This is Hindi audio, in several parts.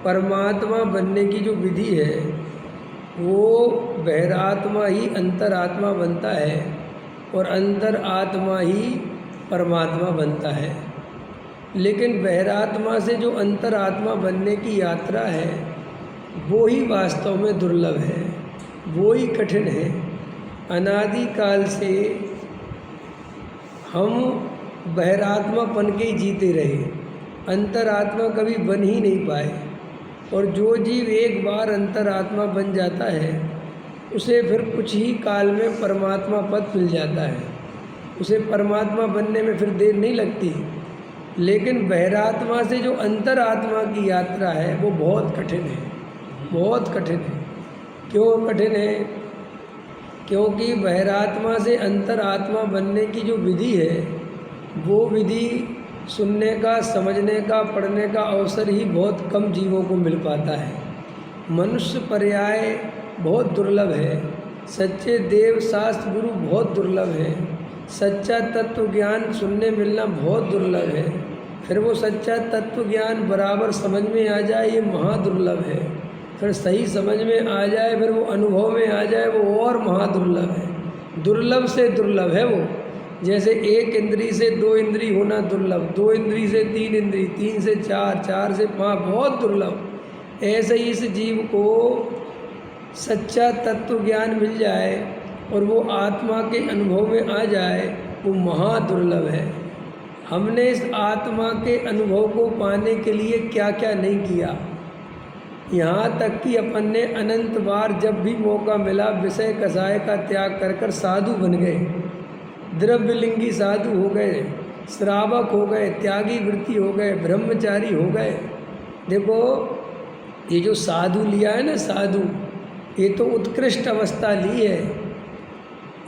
परमात्मा बनने की जो विधि है वो बहिरात्मा ही अंतरात्मा बनता है और अंतरात्मा ही परमात्मा बनता है। लेकिन बहिरात्मा से जो अंतरात्मा बनने की यात्रा है वो ही वास्तव में दुर्लभ है, वो ही कठिन है। अनादि काल से हम बहिरात्मापन के ही जीते रहे, अंतरात्मा कभी बन ही नहीं पाए। और जो जीव एक बार अंतरात्मा बन जाता है उसे फिर कुछ ही काल में परमात्मा पद मिल जाता है, उसे परमात्मा बनने में फिर देर नहीं लगती। लेकिन बहिरात्मा से जो अंतरात्मा की यात्रा है वो बहुत कठिन है, बहुत कठिन है। क्यों कठिन है? क्योंकि बहिरात्मा से अंतरात्मा बनने की जो विधि है वो विधि सुनने का, समझने का, पढ़ने का अवसर ही बहुत कम जीवों को मिल पाता है। मनुष्य पर्याय बहुत दुर्लभ है, सच्चे देव शास्त्र गुरु बहुत दुर्लभ है, सच्चा तत्व ज्ञान सुनने मिलना बहुत दुर्लभ है। फिर वो सच्चा तत्व ज्ञान बराबर समझ में आ जाए ये महादुर्लभ है। फिर सही समझ में आ जाए, फिर वो अनुभव में आ जाए वो और महादुर्लभ है। दुर्लभ से दुर्लभ है वो। जैसे एक इंद्री से दो इंद्री होना दुर्लभ, दो इंद्री से तीन इंद्री, तीन से चार, चार से पाँच, बहुत दुर्लभ। ऐसे ही इस जीव को सच्चा तत्व ज्ञान मिल जाए और वो आत्मा के अनुभव में आ जाए वो महादुर्लभ है। हमने इस आत्मा के अनुभव को पाने के लिए क्या क्या नहीं किया, यहाँ तक कि अपन ने अनंत बार जब भी मौका मिला विषय कसाय का त्याग कर कर साधु बन गए, द्रव्यलिंगी साधु हो गए, श्रावक हो गए, त्यागी वृत्ति हो गए, ब्रह्मचारी हो गए। देखो ये जो साधु लिया है ना, साधु, ये तो उत्कृष्ट अवस्था ली है।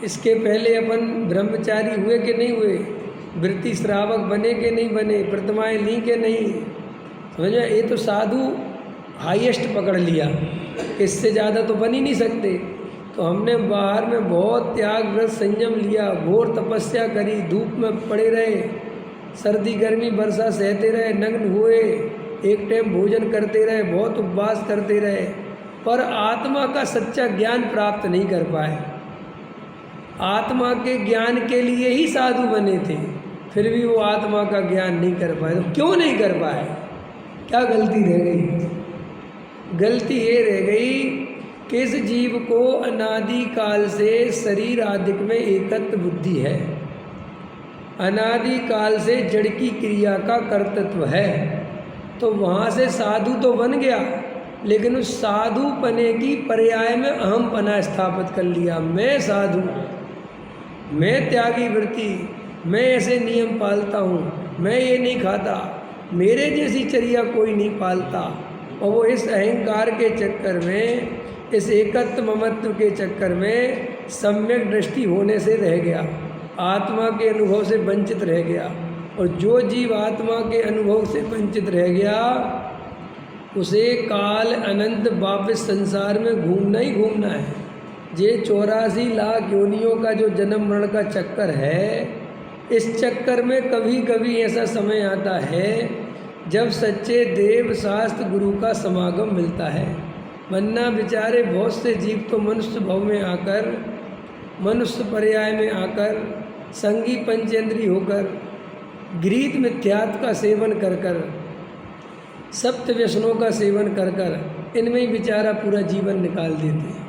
इसके पहले अपन ब्रह्मचारी हुए कि नहीं हुए, वृत्ति श्रावक बने कि नहीं बने, प्रतिमाएं ली कि नहीं, समझ में? ये तो साधु हाईएस्ट पकड़ लिया, इससे ज़्यादा तो बन ही नहीं सकते। तो हमने बाहर में बहुत त्याग व्रत संयम लिया, घोर तपस्या करी, धूप में पड़े रहे, सर्दी गर्मी वर्षा सहते रहे, नग्न हुए, एक टाइम भोजन करते रहे, बहुत उपवास करते रहे, पर आत्मा का सच्चा ज्ञान प्राप्त नहीं कर पाए। आत्मा के ज्ञान के लिए ही साधु बने थे, फिर भी वो आत्मा का ज्ञान नहीं कर पाए। तो क्यों नहीं कर पाए? क्या गलती रह गई? गलती ये रह गई कि इस जीव को अनादि काल से शरीर आदि में एकत्व बुद्धि है, अनादि काल से जड़ की क्रिया का कर्तृत्व है। तो वहाँ से साधु तो बन गया, लेकिन उस साधु पने की पर्याय में अहम पना स्थापित कर लिया। मैं साधु, मैं त्यागी वृत्ति, मैं ऐसे नियम पालता हूँ, मैं ये नहीं खाता, मेरे जैसी चर्या कोई नहीं पालता। और वो इस अहंकार के चक्कर में, इस एकत्व ममत्व के चक्कर में सम्यक दृष्टि होने से रह गया, आत्मा के अनुभव से वंचित रह गया। और जो जीव आत्मा के अनुभव से वंचित रह गया उसे काल अनंत वापस संसार में घूमना ही घूमना है। ये 84 लाख योनियों का जो जन्म मरण का चक्कर है, इस चक्कर में कभी कभी ऐसा समय आता है जब सच्चे देव शास्त्र गुरु का समागम मिलता है। वरना बेचारे बहुत से जीव तो मनुष्य भव में आकर, मनुष्य पर्याय में आकर, संगी पंचेंद्री होकर, गृहीत मिथ्यात्व का सेवन कर कर, सप्त व्यसनों का सेवन कर कर इनमें ही बेचारा पूरा जीवन निकाल देते हैं।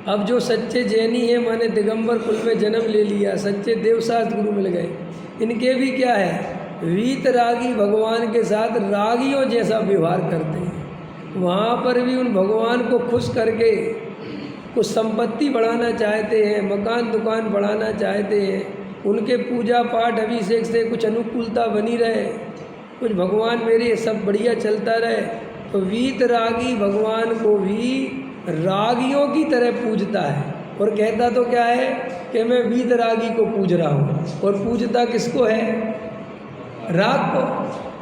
अब जो सच्चे जैनी हैं, माने दिगंबर कुल में जन्म ले लिया, सच्चे देवशास्त्र गुरु मिल गए, इनके भी क्या है, वीतरागी भगवान के साथ रागियों जैसा व्यवहार करते हैं। वहाँ पर भी उन भगवान को खुश करके कुछ संपत्ति बढ़ाना चाहते हैं, मकान दुकान बढ़ाना चाहते हैं, उनके पूजा पाठ अभिषेक से कुछ अनुकूलता बनी रहे, कुछ भगवान मेरे सब बढ़िया चलता रहे। तो वीतरागी भगवान को भी रागियों की तरह पूजता है और कहता तो क्या है कि मैं वीतरागी को पूज रहा हूँ। और पूजता किसको है? राग को,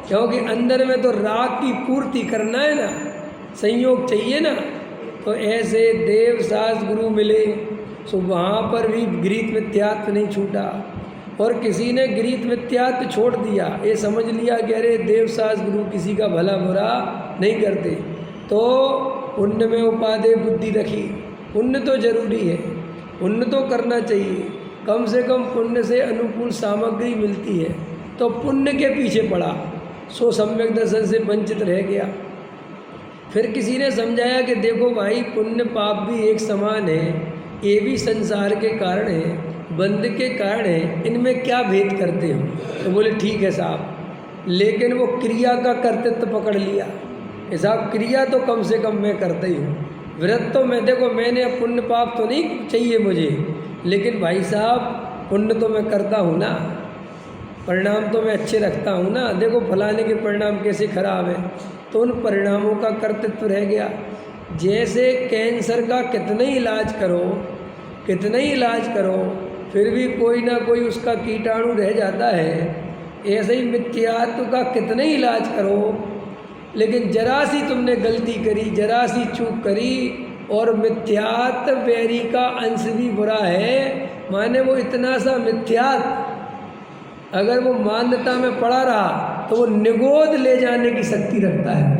क्योंकि अंदर में तो राग की पूर्ति करना है ना, संयोग चाहिए ना। तो ऐसे देव शास्त्र गुरु मिले तो वहाँ पर भी गृहीत मिथ्यात्व नहीं छूटा। और किसी ने गृहीत मिथ्यात्व छोड़ दिया, ये समझ लिया कि अरे देव शास्त्र गुरु किसी का भला बुरा नहीं करते। तो पुण्य में उपादेय बुद्धि रखी, पुण्य तो जरूरी है, पुण्य तो करना चाहिए, कम से कम पुण्य से अनुकूल सामग्री मिलती है। तो पुण्य के पीछे पड़ा, सो सम्यक दर्शन से वंचित रह गया। फिर किसी ने समझाया कि देखो भाई, पुण्य पाप भी एक समान है, ये भी संसार के कारण है, बंध के कारण है, इनमें क्या भेद करते हो? तो बोले ठीक है साहब, लेकिन वो क्रिया का कर्तृत्व पकड़ लिया कि साहब क्रिया तो कम से कम मैं करता ही हूँ, व्रत तो मैं, देखो मैंने अब पुण्य पाप तो नहीं चाहिए मुझे, लेकिन भाई साहब पुण्य तो मैं करता हूँ ना, परिणाम तो मैं अच्छे रखता हूँ ना, देखो फलाने के परिणाम कैसे खराब है, तो उन परिणामों का कर्तृत्व रह गया। जैसे कैंसर का कितना ही इलाज करो, कितना ही इलाज करो, फिर भी कोई ना कोई उसका कीटाणु रह जाता है, ऐसे ही मिथ्यात्व का कितना ही इलाज करो, लेकिन जरा सी तुमने गलती करी, जरा सी चूक करी, और मिथ्यात्व बैरी का अंश भी बुरा है, माने वो इतना सा मिथ्यात्व अगर वो मान्यता में पड़ा रहा तो वो निगोद ले जाने की शक्ति रखता है।